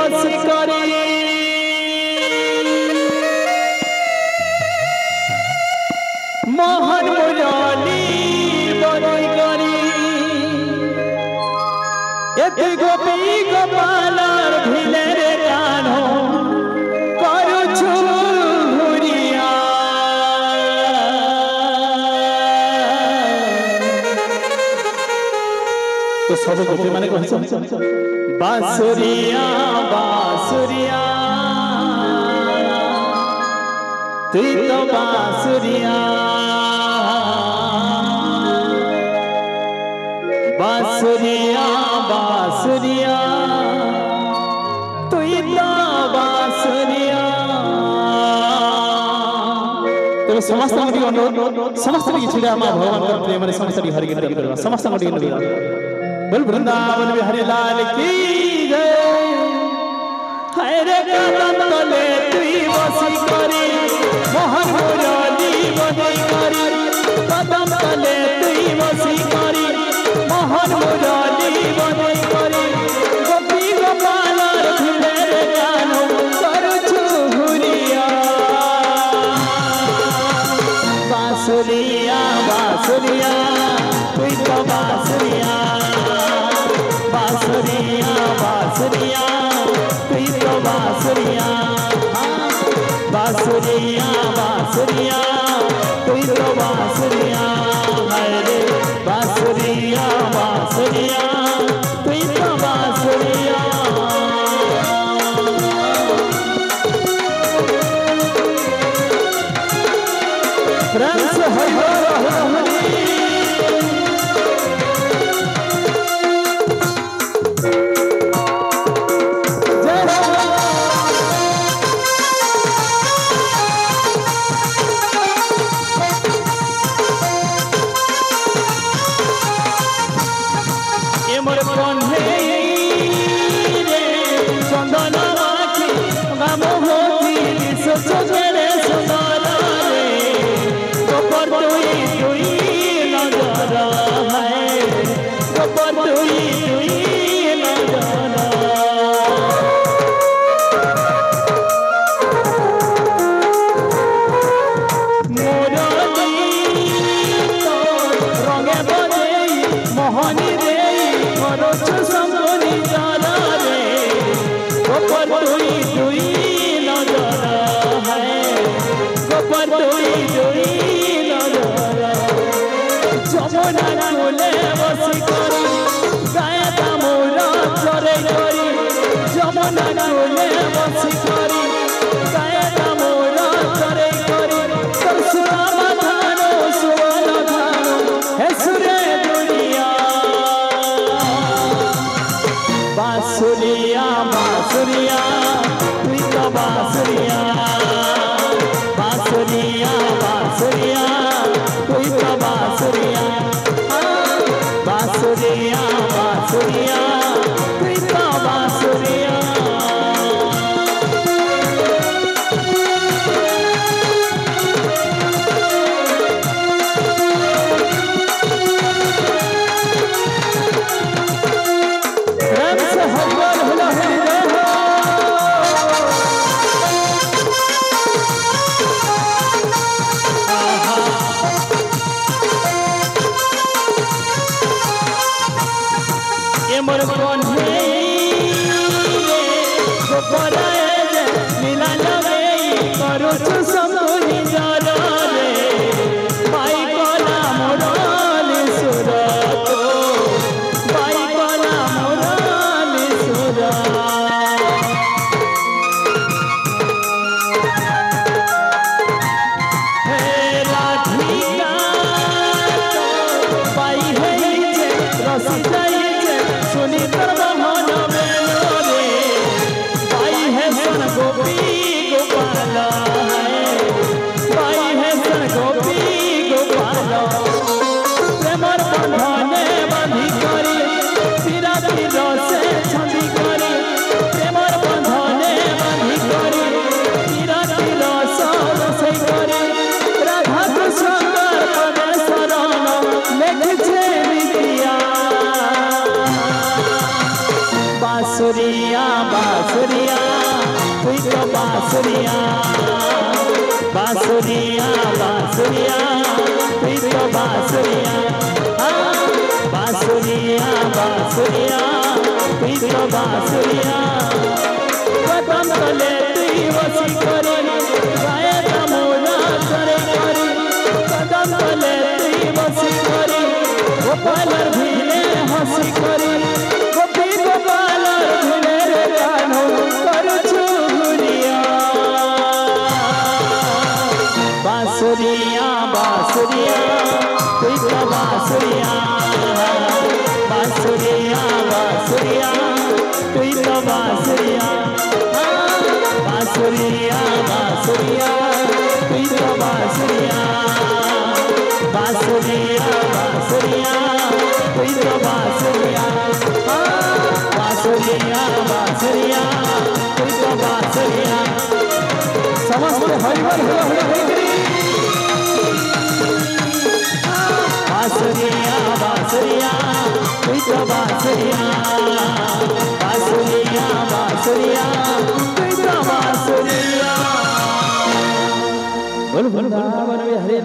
बसी करी मोहन मुरली बनी करी एति गोपी गोपालर भिले रे कान्हो करुछु घुरिया तो सब गोपी माने कहछ बांसुरिया बांसुरिया तुई तो बांसुरिया बांसुरिया बांसुरिया तुई तो बांसुरिया तो समस्त को अनुरोध समस्त की छिड़ा मां भगवान का प्रेम रे समस्त की हरि कीर्तन करबा समस्त को अनुरोध बोल वृंदावन बिहारी लाल की जय हरे कदम तले तुई बसी करी मोहन मुरली बनी करी कदम तले तुई बसी करी मोहन मुरली बनी करी गोपी गोपालर भिले रे कान्हो करुछु घुरिया बांसुरिया बांसुरिया तुई तो बांसुरिया बांसुरिया बांसुरिया तुई तो बांसुरिया बांसुरिया बांसुरिया तुई तो बांसुरिया हरे बांसुरिया बांसुरिया तुई तो बांसुरिया फ्रेंड्स हरि हरि बांसुरिया बांसुरिया तुई तो बांसुरिया बांसुरिया बांसुरिया तुई तो बांसुरिया बांसुरिया बांसुरिया तुई तो बांसुरिया गोपी गोपाला है भाई है सन बांसुरिया बांसुरिया तुई तो बांसुरिया बांसुरिया बांसुरिया तुई तो बांसुरिया बांसुरिया बांसुरिया तुई तो बांसुरिया कदम तले तुई वसी करी गाए तमुना करे करी कदम तले तुई वसी करी गोपालर भीले हंसी करी गोपी गोपालर भीले रे कान्हो करू चुगुरिया बांसुरिया बांसुरिया तुई तो बांसुरिया बांसुरिया बांसुरिया तुई तो बांसुरिया बांसुरिया बांसुरिया तुई तो बांसुरिया बांसुरिया बांसुरिया तुई तो बांसुरिया बांसुरिया बांसुरिया तुई तो बांसुरिया समस्त हरिवर बांसुरिया बांसुरिया तुई तो बांसुरिया बांसुरिया बांसुरिया तुई तो बांसुरिया बोल वृंदावन में हरे